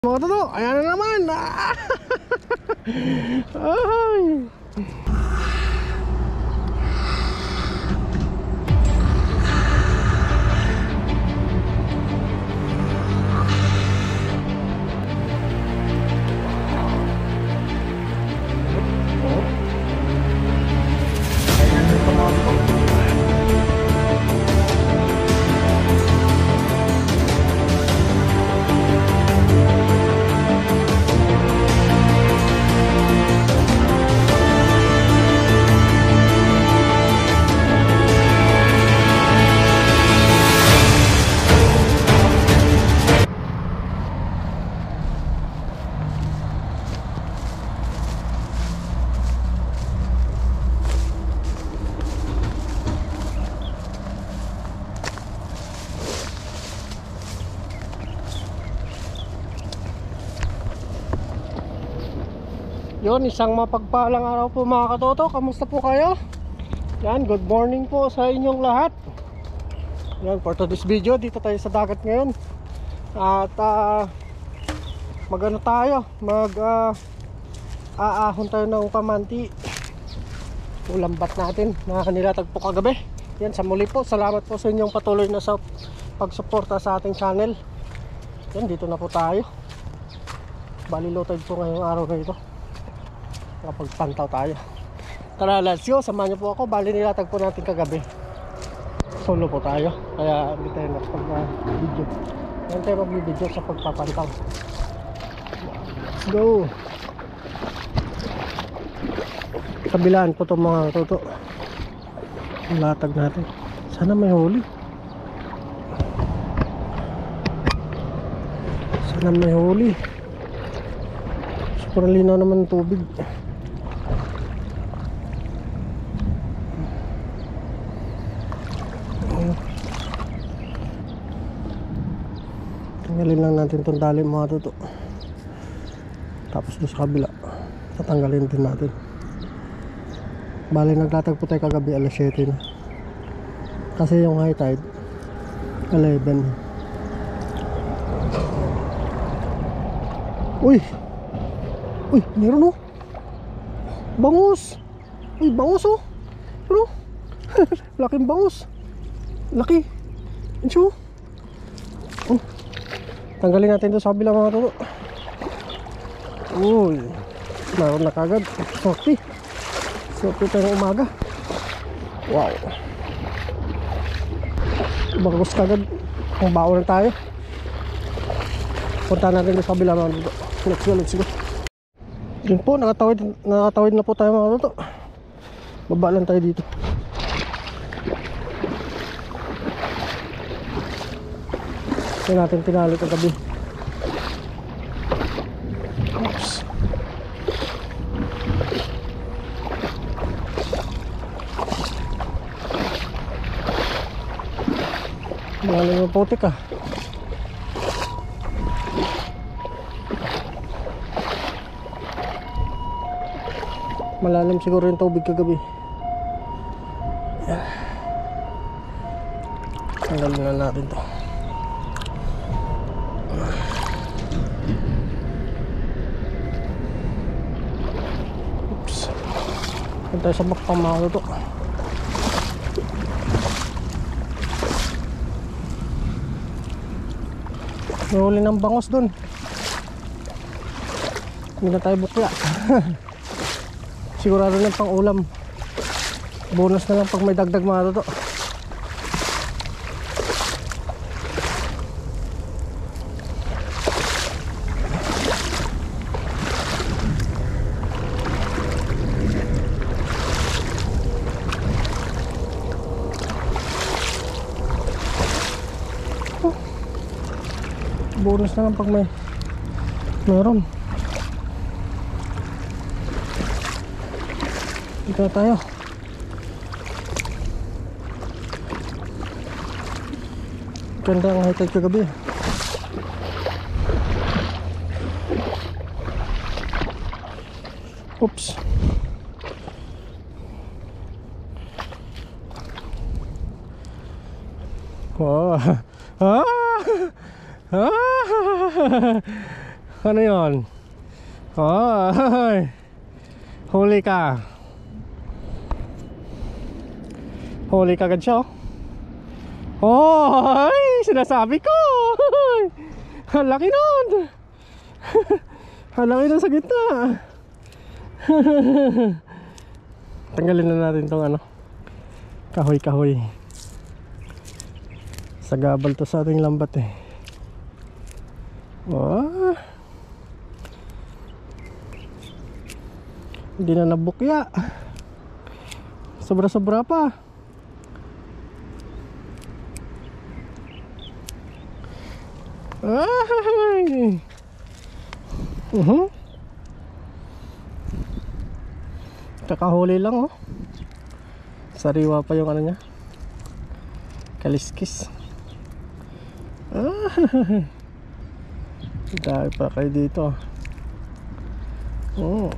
Mga toto, ayan na naman. Ay. Yun, isang mapagpalang araw po mga katoto. Kamusta po kayo? Yan, good morning po sa inyong lahat. Yan, for today's video, dito tayo sa dagat ngayon. At magano tayo, aahon tayo ng kamanti. Ulambat natin na nilatag po kagabi. Yan, sa muli po, salamat po sa inyong patuloy na sa pagsuporta sa ating channel. Yan, dito na po tayo. Bali low tide po ngayong araw na ito. Kapagpantaw tayo. Tara, let's go. Samahan niyo po ako. Bali nilatag po natin kagabi. Solo po tayo. Kaya hindi tayo nakapag-video. Hindi tayo mag-video sa pagpapantaw. Let's go. Kabilaan po itong mga toto. Latag natin. Sana may huli. Sana may huli. Sobrang linaw naman ng tubig. Tanggalin lang natin itong tali mga toto. Tapos doon sa kabila tatanggalin din natin. Bali naglatag po tayo kagabi alas 7 na. Kasi yung high tide 11. Uy! Uy! Meron oh! Bangus! Uy! Bangus oh! Pero laking bangus! Laki! Inso! Oh! Tanggalin natin doon sa kabila mga toto. Uy, naroon na kagad. Sopi tayong umaga. Wow, bagus kagad. Ang bao na tayo. Punta natin doon sa kabila mga toto. Let's go. Yun po, nakatawid na po tayo mga toto. Baba lang tayo dito. Ito natin tinali kagabi. Oops. Malalim yung putik ah. Malalim siguro yung tubig kagabi. Tanggalin na natin to. Tayo sa bakpang mga toto. May huli ng bangos dun. Hindi na tayo bukla. Sigurado na pang ulam. Bonus na lang pag may dagdag mga toto. Bonus na lang pag meron. Dito na tayo. Ganda ang high tide kagabi. Oops. Wow. Ano yun? Ay, huli ka. Huli ka agad siya, oh. Ay, sinasabi ko. Ang laki nun. Ang laki nun sa gitna. Tanggalin na natin tong ano, kahoy. Sagabal to sa ating lambat eh. Oh. Hindi na nabukya. Sobra-sobra pa. Ay. Kakahuli lang oh. Sariwa pa yung ano niya, kaliskis. Dahil pa kayo dito. Oh.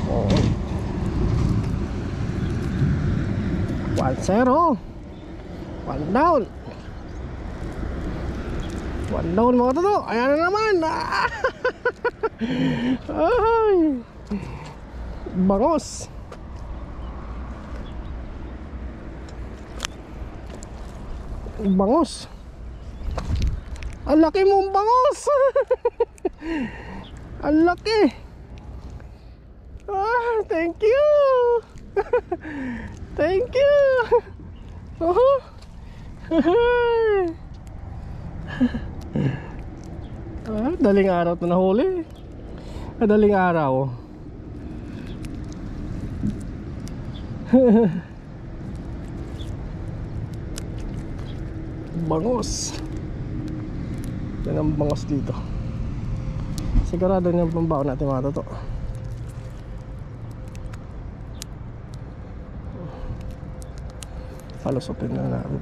Oh. 1-0. 1 down. 1 down mga toto. Ayan na naman. Ay. Bangos. Bangos. Ang laki mong bangos. Ang laki. Thank you. Thank you. Daling araw na nahuli. Daling araw. Bangos. Yan ang bangos dito. Sigurado yung pambaon natin mga toto. Palusopin na namin.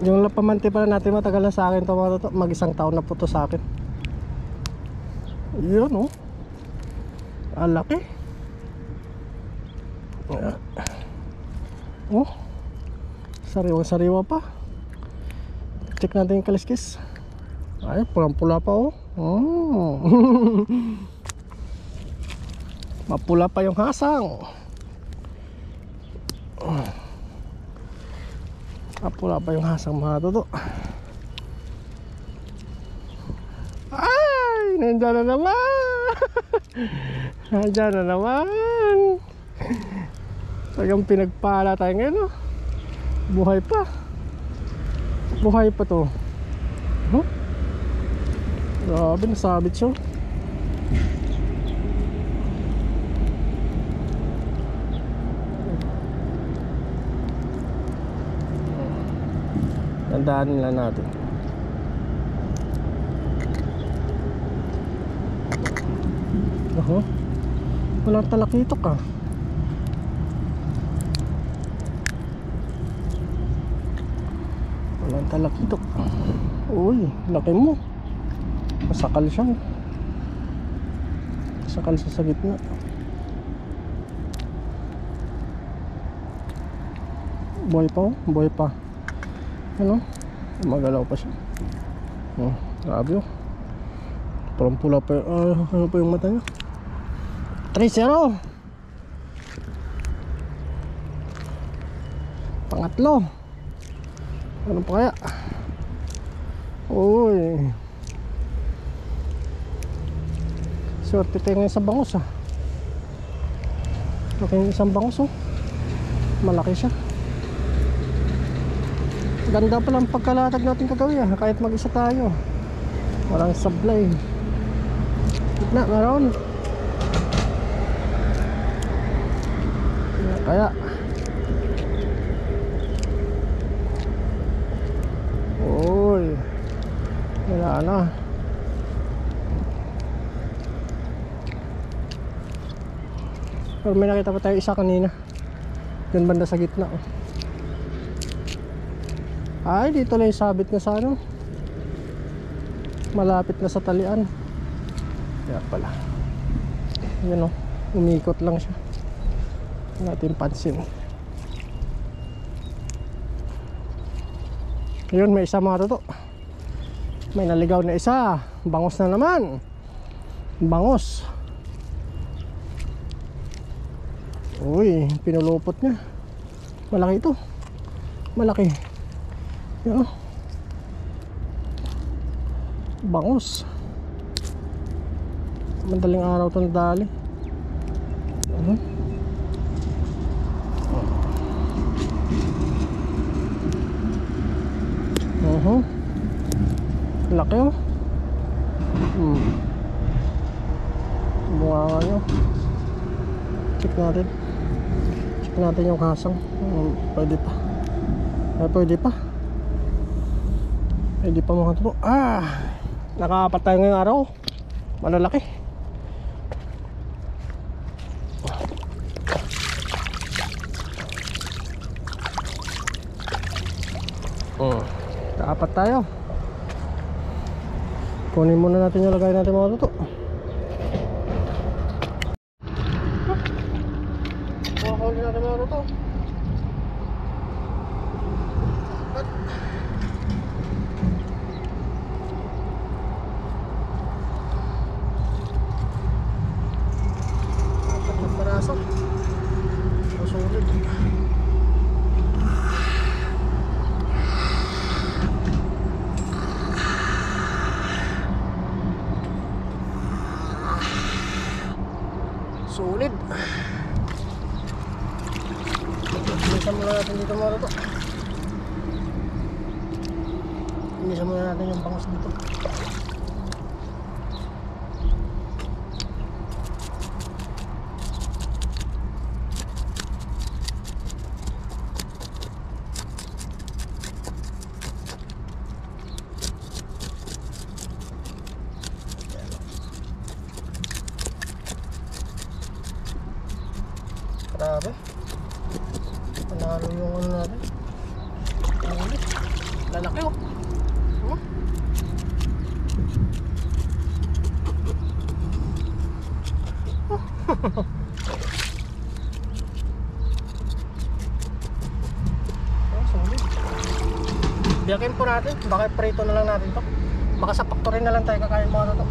Yung lapamante pala natin matagal na sa akin ito mga toto. Mag 1 taon na po to sa akin. Yun oh. Ang laki. Oh, sariwa pa. Check natin yung kaliskis. Ay, pulang-pula pa oh. Mapula pa yung hasang. Mapula pa yung hasang mga toto. Ay, nandiyan na naman. Nandiyan na naman. Talagang pinagpala tayo ngayon oh. Buhay pa. Buhay pa to. Grabe, nasabit siya. Tandaan nila natin. Walang talakitok ah. Walang talakitok. Uy, laki mo. Masakal siya. Masakal siya sa gitna. Buhay pa oh, buhay pa. Ano? Magalaw pa siya. Grabe oh. Parang pula pa yung, ano pa yung mata niya. 3-0. Pangatlo. Ano pa kaya? Uy. Swerte tayo ngayon sa bangos ah. Laki yung isang bangos oh. Malaki siya. Ganda pa lang pagkalatag natin kagawin ah. Kahit mag-isa tayo. Walang sablay. Gitna, meron. Kaya uy, wala na. Pero may nakita pa tayo isa kanina. Doon banda sa gitna oh. Ay, dito lang yung sabit na sa ano. Malapit na sa talian. Kaya pala. Yan oh. Umikot lang siya. Hindi natin pansin. Ayun, may isa mga toto. May naligaw na isa. Bangos na naman. Bangos. Uy, pinulupot niya. Malaki ito. Malaki. Yan o. Bangos. Madaling araw ito nadali. Laki o. Bunga nyo. Check natin. Check natin yung kasang. Pwede pa. Pwede pa. Pwede pa mga tulo. Nakaapat tayo ngayong araw. Malalaki. Nakaapat tayo. Kunin muna natin yung lagay natin mga tuto. Kunin natin mga tuto. Apat na paraso. Sulit. Solid. Inisan muna natin dito mga toto. Inisan muna natin yung bangos dito. Grabe. Panalo yung ano natin. Ulit. Lalaki oh. Solid. Biyakin po natin. Baka prito na lang natin to. Baka sa factory na lang tayo kakain mga to.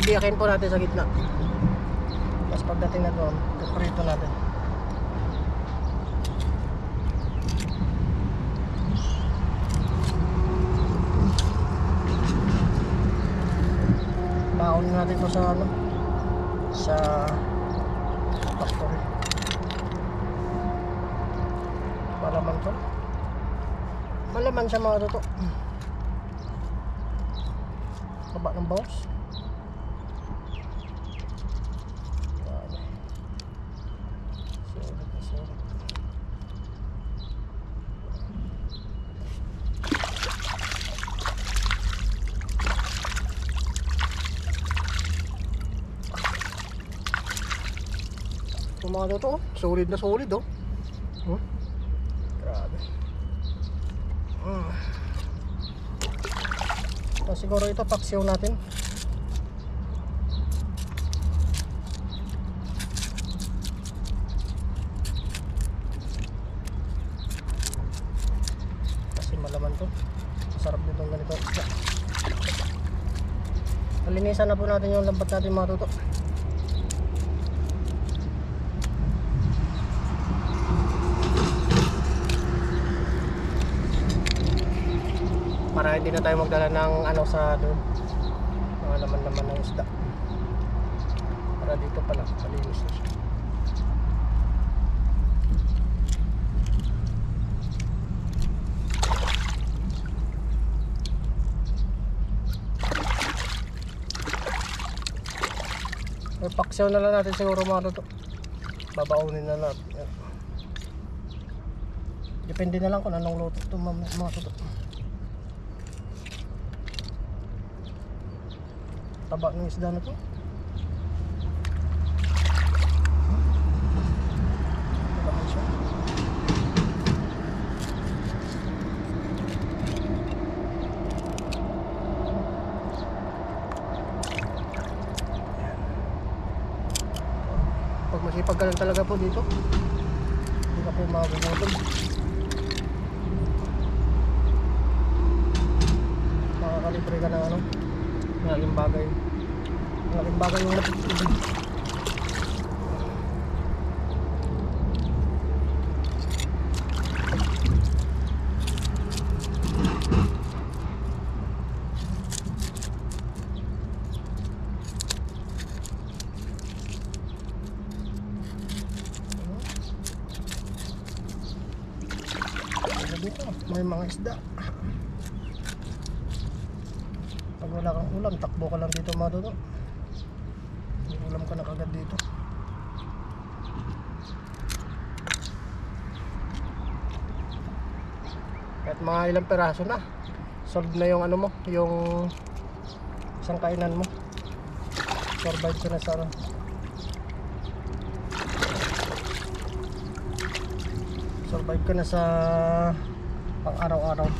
Biyakin po natin sa gitna. Tapos pagdating na doon, prito natin. Baon natin ito sa ano, sa factory. Malaman to. Malaman siya mga toto. Kaba ng bawas. Yung mga toto, solid na solid oh. Grabe. So, siguro ito paksiw natin. Kasi malaman to. Masarap nito ganito. Nalinisan na po natin yung lambat natin mga toto. Para hindi na tayo magdala ng ano sa doon, mga laman-laman ng isda. Para dito pala, malinis na siya. Paksiw na lang natin siguro mga toto. Babaunin na natin. Depende na lang kung anong luto ito mga toto. Taba ng isda na to. Taba siya. pag ganun talaga po dito. Hindi ka po magugutom. Makakalibre ka ng ano, malaking bagay. Malaking bagay yung natutubig. Dito may mga isda. Pag wala kang ulam, takbo ka lang dito mga dodo. May ulam ka na kagad dito. Kahit mga ilang peraso na, solve na yung ano mo, yung isang kainan mo. Survive ka na sa ano. Survive ka na sa pang araw-araw.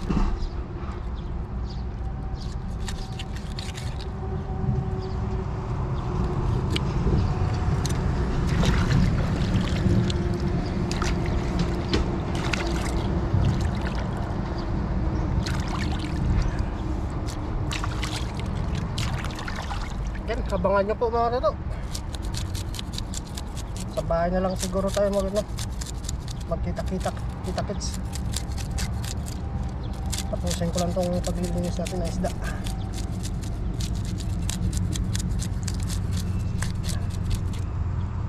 Yan, abangan nyo po mga toto. Sa bahay na lang siguro tayo magkita-kita kits. Tapusin ko lang tong paglilinis natin ng isda.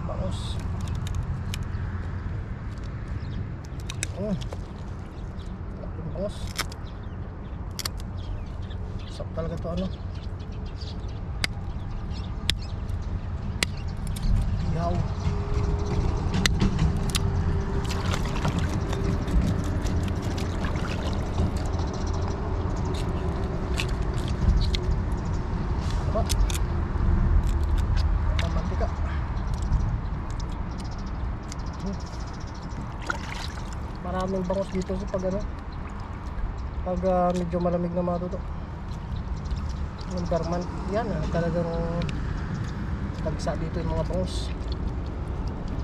Bangos. Laking bangos. Sarap talaga to ano. Ihaw. Maraming bangos dito sa pag ano, pag medyo malamig na mga toto. Yung Berman, yan talagang tagsa dito yung mga bangos.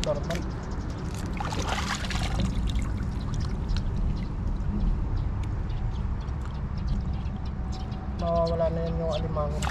Berman. Mawawala na yan yung alimango.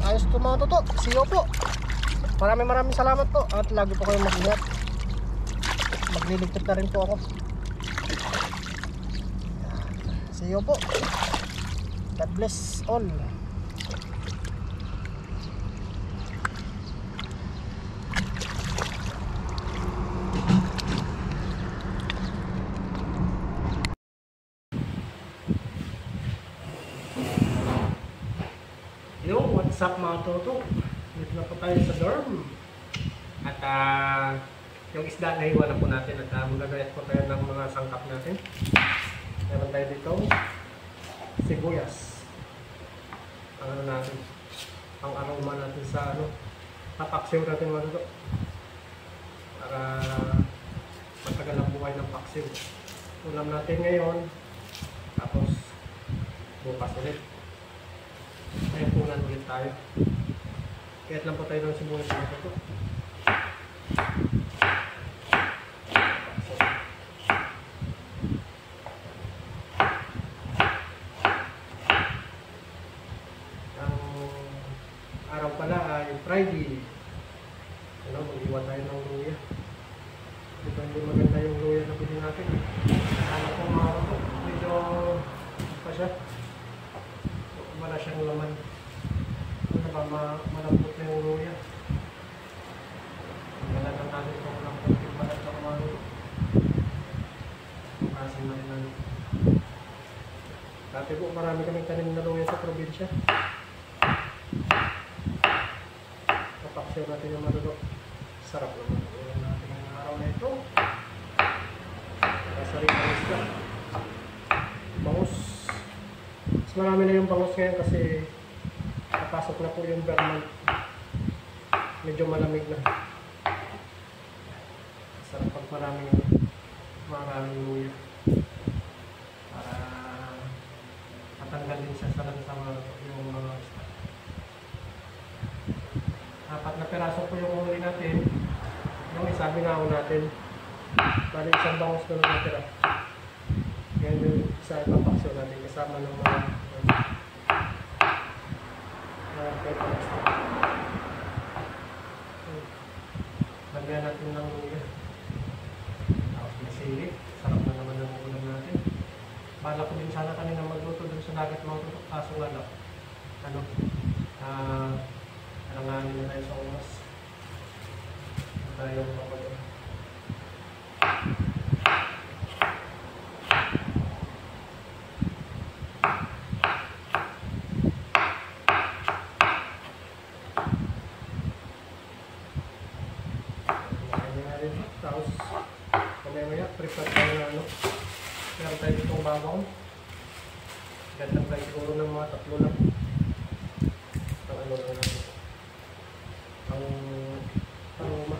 Ayos ito mga toto. See you po. Maraming salamat po. At lagi po kayong mag-ingat. Magliligpit na rin po ako. See you po. God bless all. Yo, what's up mga toto? Dito na po tayo sa dorm. At yung isda na iwan na po natin. At magagayat po tayo ng mga sangkap natin. Meron tayo dito sibuyas. Ang ano natin, ang aroma natin sa ano, papaksiw natin mga toto. Para matagal ang buhay ng paksiw. Ulam natin ngayon. Tapos bukas ulit. Kaya punan ulit tayo. Kaya lang po tayo ng sibuyas na ito. Ang araw pala ay Friday. Ano, mag-iwan tayo ng luya. Ito hindi maganda yung luya na pili natin. Ano po mga ito? Medyo pa siya. Wala siyang laman. Ano ba, malambot na yung luya. Nalagyan natin ito ng konting balat sa kumano. Kasi natin. Dati po marami kaming tanim na luya sa probinsya. Papaksiw natin yung maluto. Sarap naman. Natin ang araw na ito. sariling isda. Bangus. Mas marami na yung bangus ngayon kasi napasok na po yung Vermont. Medyo malamig na. Sarap pag maraming luya. Para matanggal din siya sa yung mga isda. 4 na piraso po yung huli natin. Yung isa binaw natin. Bali isang bangus na lang natira. Ngayon yung isa ipapaksyon natin kasama ng mga peppers. Lagyan natin ng luya. Tapos may sili. Sarap na naman ang ulam natin. Bala ko din sana kanina magluto dun sa dagat mga tutok. Kaso nga lang. Alanganin na tayo sa oras. Tayo papalo. Tapos mamaya prepare tayo na meron tayo ditong babaw. Ganda tayo siguro ng mga 3 lang. Ang ano lang natin. Ang aroma.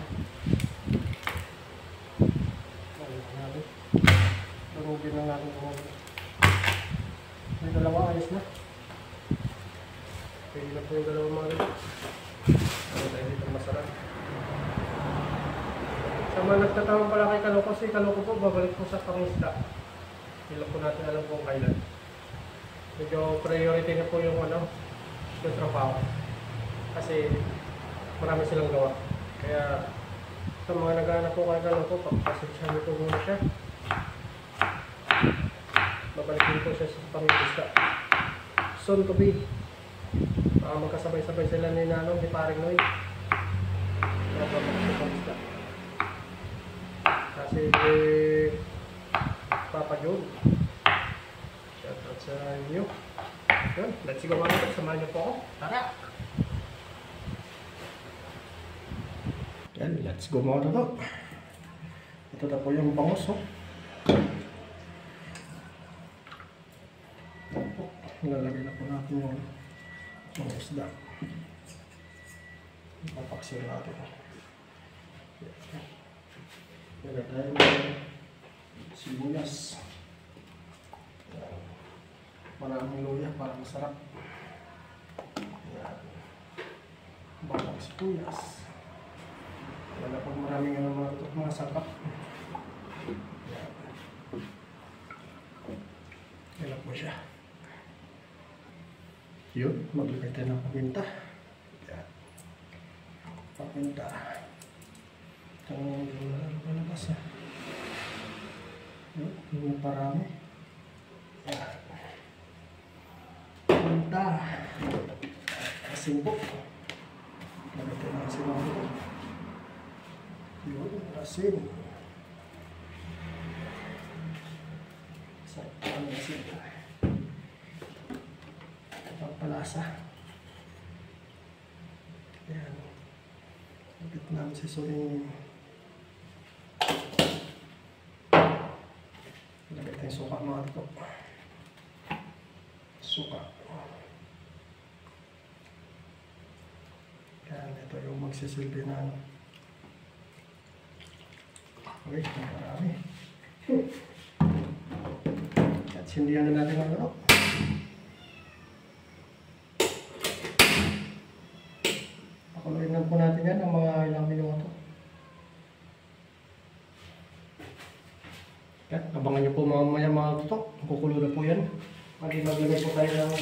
Turugin lang natin kung may 2 ayos na. Pwede na po yung 2 mga rin. Ano tayo dito masarap. Sa mga nagtatawang pala kay Kaloko, si Kaloko po babalik po sa pangisda. Hindi po natin alam kung kailan. Medyo priority na po yung yung trabaho. Kasi marami silang gawa. Kaya sa mga nag-aanap po kay Kaloko, pagpasensya niyo po muna siya. Babalikin po siya sa pangisda. Soon to be. Magkasabay-sabay sila ni Paring Noy. Kaya babalik sa pangisda. Kasi Papa John. Shoutout sa inyo. Yun, let's go mga ito. Samahan niyo po ako. Tara! Yan, let's go mga ito. Ito na po yung bangus. Nilalagay na po natin yung isda. Ipapaksiyo natin. Wala tayo ng sibuyas. Maraming luya para masarap. Bawang sibuyas. Wala pang maraming mga sakap. Yan po siya. Yun, maglagay tayo ng paminta. Paminta. Ang palabas yung parami. Yan. Punta. Asin po. Lagay tayo ng asin ako. Yun, asin. Sarap po ang asin. Pagpalasa. Yan. Lagay namin si Soling. Lagay tayong suka mga ito. Suka. Yan, ito yung magsisilbi na okay, marami. At sindihan na natin ang pakuluin lang po natin yan ng mga ilang minuto. Yan, abangan nyo po mamaya mga tutok. Kukulo na po yan. Maglagay po tayo ng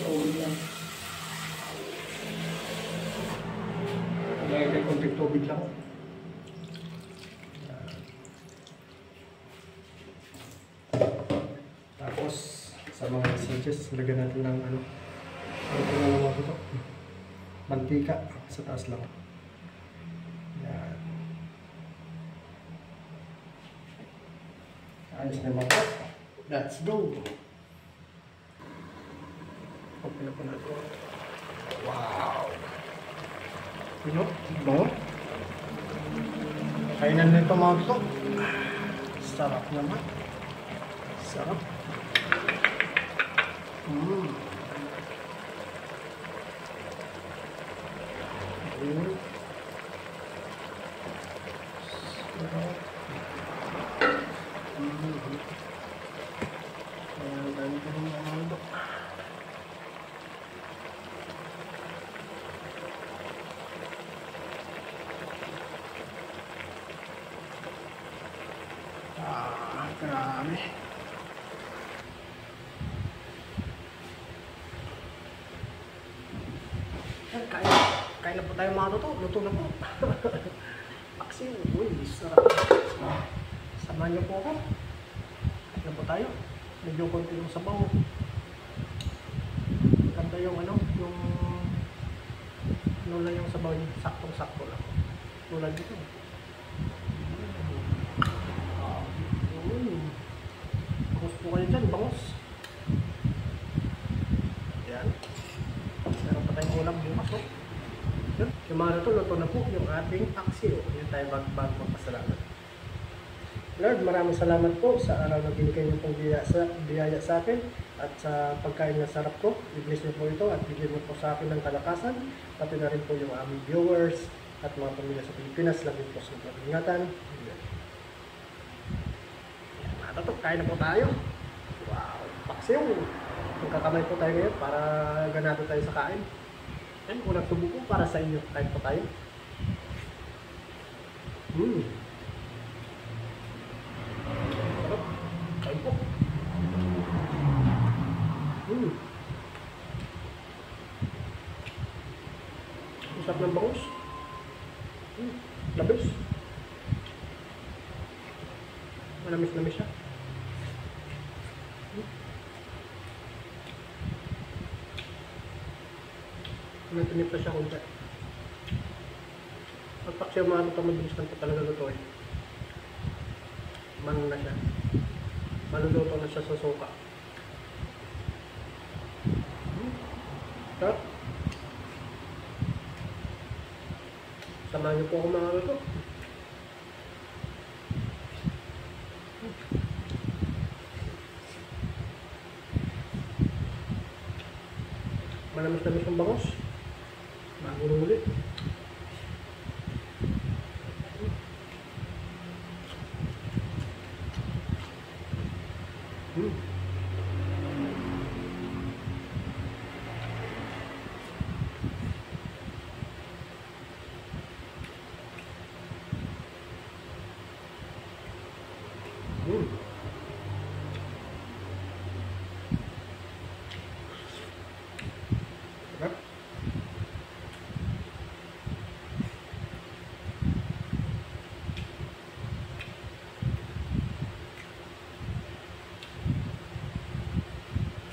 tubig lang. Maglagay tayo konting tubig lang. Tapos sa mga sauces, lagyan natin ng ano po na mga tutok. Mantika sa taas lang. Yan. Ayos naman po. Let's go! Okay na po natin. Wow! Ano? Bango? Kainan nito mga ito. Sarap naman. Sarap. Mm. Mm. Sarap. Mm. Ayan, dami ko rin mga ito. Grabe. Kain na po tayo mga toto. Luto na po. Paksiw. Uy, sarap. Samahan niyo po ako. Kain na po tayo. Medyo konti yung sabaw. Ganda yung ano, yung lang yung sabaw niya. Saktong-sakto lang. Tulad dito. Bangus po kayo dyan, bangus. Yan. Meron pa tayong ulam bukas, oh. Yun. Yung mga nato, luto na po yung ating paksiw. Yun tayo bago magpasalamat. Lord, maraming salamat po sa araw na binigay niyo pong biyaya sa akin at sa pagkain na sarap ko. I-bless niyo po ito at bigyan niyo po sa akin ng kalakasan. Pati na rin po yung aming viewers at mga pamilya sa Pilipinas. Lagi po sa ingatan. Tato, kain na po tayo. Wow, paksiw. Magkakamay po tayo ngayon para ganado tayo sa kain. Yan, unang tubo po para sa inyo. Kain po tayo. Sarap. Kain po. Usap ng bangus. Labis. Manamis-namis siya. Natinip na siya kunti. Pag paksiw mga ito, mabilis lang po talaga lutuin. Manon na siya. Maluluto na siya sa suka. Sarap. Samahan niyo po ako mga luto. Manamis-namis yung bangus. Bago nung ulit.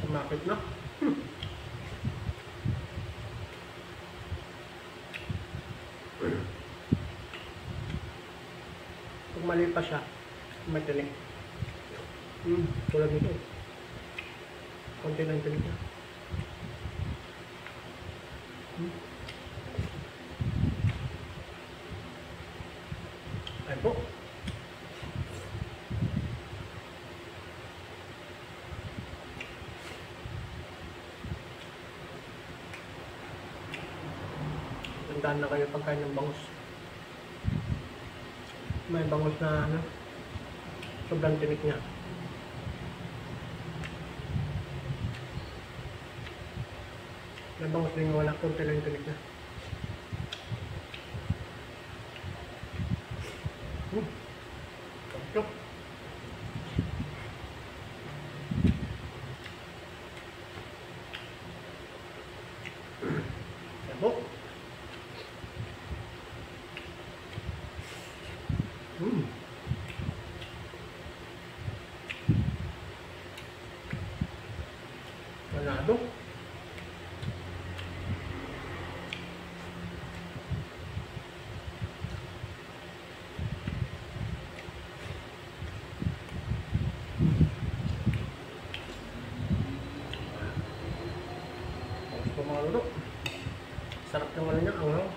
Sumakit na. Kung mali pa siya, may tinik. Tulad nito. Konti lang tinik na. Ayan po. Tandaan na kayo pagkain ng bangus. May bangus na ano, sobrang tinik niya. May bangus din wala, konti lang yung tinik niya. Ito. Sabo. Ganado. Gusto mga luto. Sarap ng ano niya, ang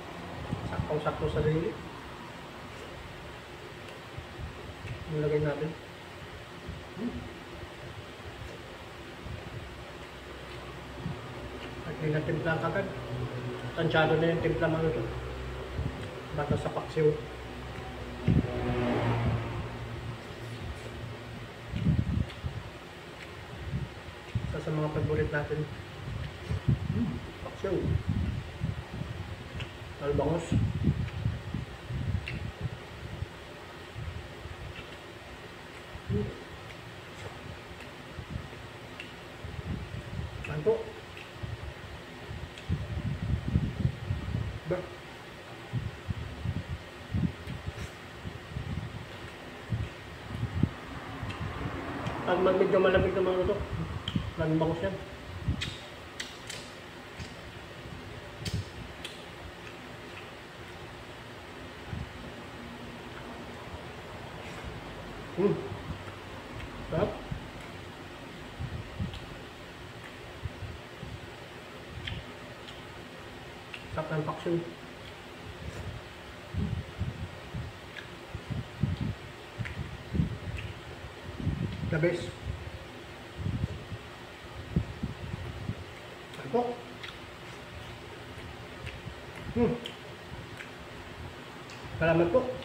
saktong-sakto sa dili. Hindi na timpla kagad. Tansyado na yung timpla mga ito. Bata sa paksiw. Isa sa mga favorite natin. Paksiw. Albangos. Santo. Ba? Pag medyo malamig naman ito, lanbangos yan. Sarap. Sarap ng paksiw. The best. Ano? Salamat po.